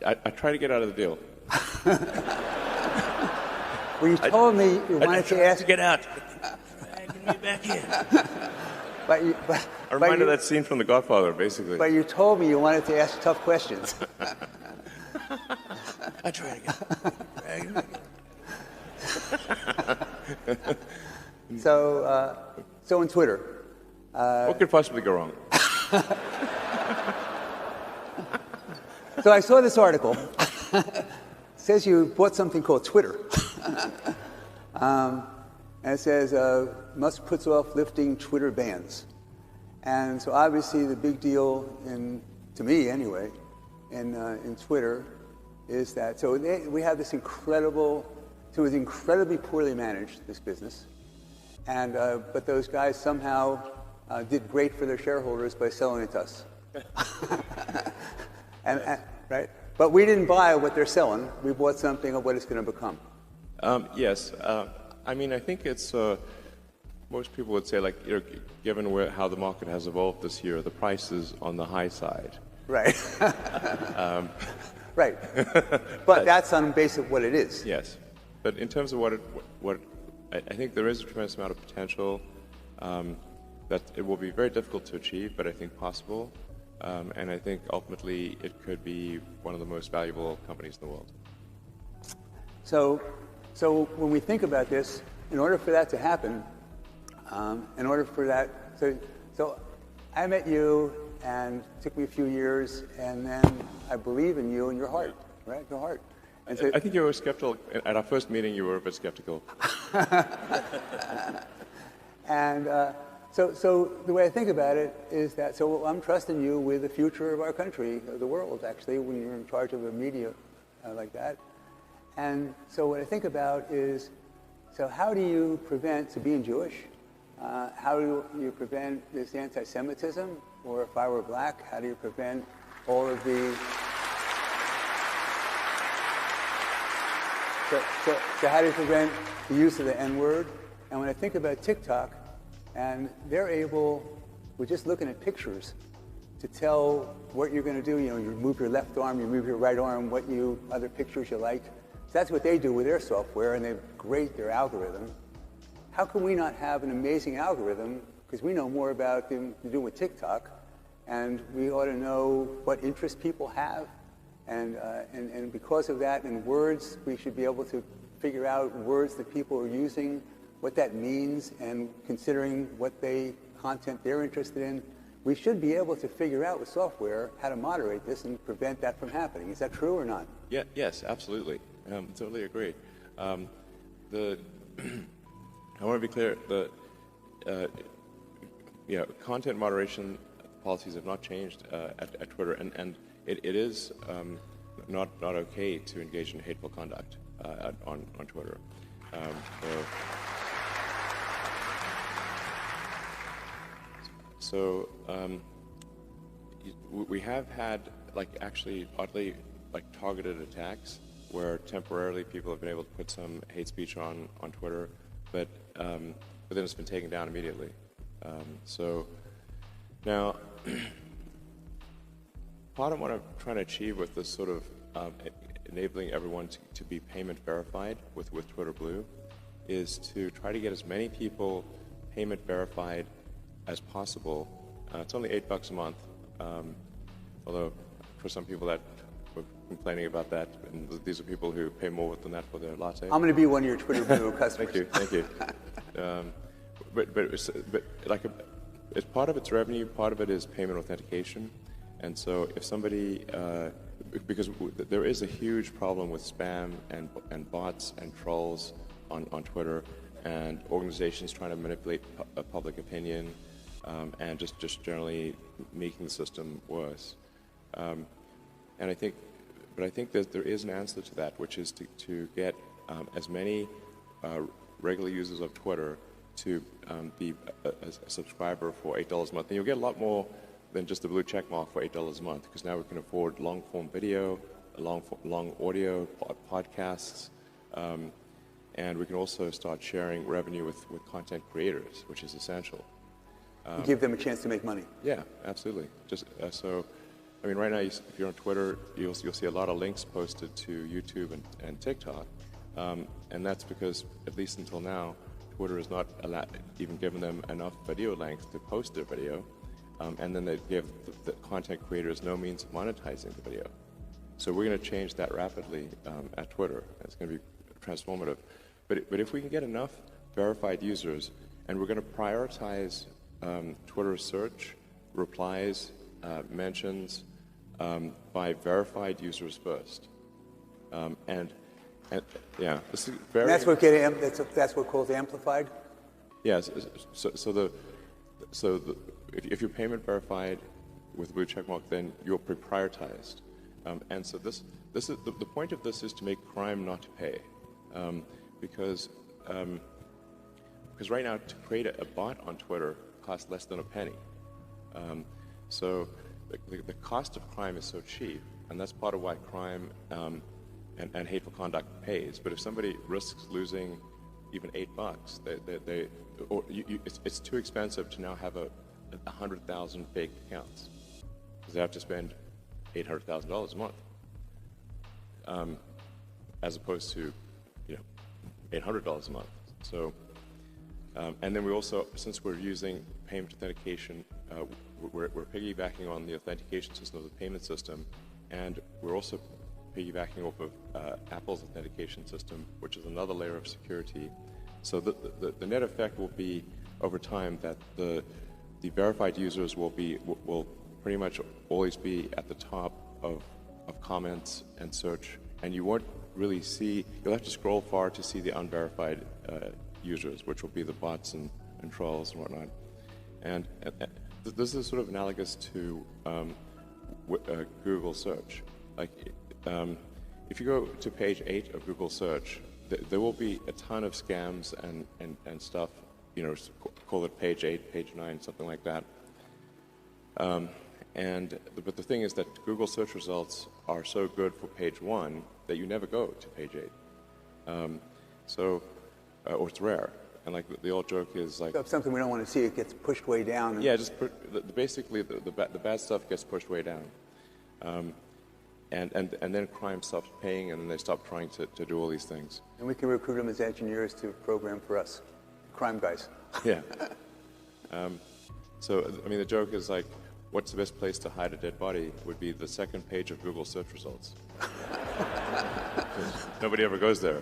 I try to get out of the deal. Well, you told me you wanted to ask... to get out. Dragging me back in. I reminded that scene from The Godfather, basically. But you told me you wanted to ask tough questions. I try to get out. So on Twitter. What could possibly go wrong? So I saw this article. It says you bought something called Twitter. And it says, Musk puts off lifting Twitter bans. And so obviously the big deal, to me anyway, in Twitter is that, we have this incredibly poorly managed, this business. And, but those guys somehow did great for their shareholders by selling it to us. Right? But we didn't buy what they're selling. We bought something of what it's going to become. Yes. I mean, I think it's, most people would say, like, given how the market has evolved this year, the price is on the high side. Right. Right. But that's on base of what it is. Yes. But in terms of what I think there is a tremendous amount of potential that it will be very difficult to achieve, but I think possible. And I think ultimately it could be one of the most valuable companies in the world. So when we think about this, in order for that to happen, so I met you, and it took me a few years, and then I believe in you and your heart, right? Your heart. And so, I think you were skeptical. At our first meeting, you were a bit skeptical. And so the way I think about it is that, I'm trusting you with the future of our country, of the world, actually, when you're in charge of a media like that. And so what I think about is, how do you prevent, being Jewish, how do you prevent this anti-Semitism? Or if I were black, how do you prevent all of the... So how do you prevent the use of the N-word? And when I think about TikTok, and they're able, with just looking at pictures, to tell what you're going to do. You move your left arm, you move your right arm, other pictures you like. So that's what they do with their software, and they're great, their algorithm. How can we not have an amazing algorithm? Because we know more about them to do with TikTok, and we ought to know what interests people have. And because of that, in words, we should be able to figure out words that people are using, what that means, and considering what content they're interested in. We should be able to figure out with software how to moderate this and prevent that from happening. Is that true or not? Yeah, yes, absolutely. Totally agree. I want to be clear. Content moderation policies have not changed at Twitter, and it is not okay to engage in hateful conduct on Twitter. We have had actually oddly targeted attacks where temporarily people have been able to put some hate speech on Twitter, but then it's been taken down immediately. Now, part of what I'm trying to achieve with this sort of enabling everyone to be payment verified with Twitter Blue is to try to get as many people payment verified as possible. It's only $8 a month, although for some people that were complaining about that, and these are people who pay more than that for their latte. I'm going to be one of your Twitter Blue customers. Thank you. It's part of its revenue, part of it is payment authentication, and so if somebody, because there is a huge problem with spam and bots and trolls on Twitter, and organizations trying to manipulate public opinion, and just generally making the system worse. And I think that there is an answer to that, which is to get as many regular users of Twitter to be a subscriber for $8 a month. And you'll get a lot more than just the blue check mark for $8 a month, because now we can afford long-form video, long audio, podcasts, and we can also start sharing revenue with content creators, which is essential. Give them a chance to make money. Yeah, absolutely. Just I mean, right now, if you're on Twitter, you'll see a lot of links posted to YouTube and TikTok, and that's because, at least until now, Twitter has not even given them enough video length to post their video, and then they give the content creators no means of monetizing the video. So we're going to change that rapidly at Twitter. It's going to be transformative. But if we can get enough verified users, and we're going to prioritize Twitter search, replies, mentions by verified users first, and yeah, this is very. And that's what calls amplified. Yes. If you're payment verified with a blue check mark, then you're prioritized, and so this is the point of this is to make crime not to pay, because right now to create a bot on Twitter costs less than a penny. So the cost of crime is so cheap, and that's part of why crime and hateful conduct pays. But if somebody risks losing even $8, it's too expensive to now have 100,000 fake accounts, because they have to spend $800,000 a month, as opposed to $800 a month. So, and then we also, since we're using payment authentication, we're piggybacking on the authentication system of the payment system, and we're also piggybacking off of Apple's authentication system, which is another layer of security. So the net effect will be, over time, that the verified users will pretty much always be at the top of comments and search, and you won't really see. You'll have to scroll far to see the unverified users, which will be the bots and trolls and whatnot. And this is sort of analogous to Google search. Like, if you go to page 8 of Google search, there will be a ton of scams and stuff. Call it page 8, page 9, something like that. But the thing is that Google search results are so good for page 1 that you never go to page 8. Or it's rare. And like the old joke is like, so if something we don't want to see, it gets pushed way down. Yeah, basically the bad stuff gets pushed way down, and then crime stops paying, and then they stop trying to do all these things. And we can recruit them as engineers to program for us, crime guys. Yeah. So I mean, the joke is like, what's the best place to hide a dead body? Would be the second page of Google search results. Nobody ever goes there.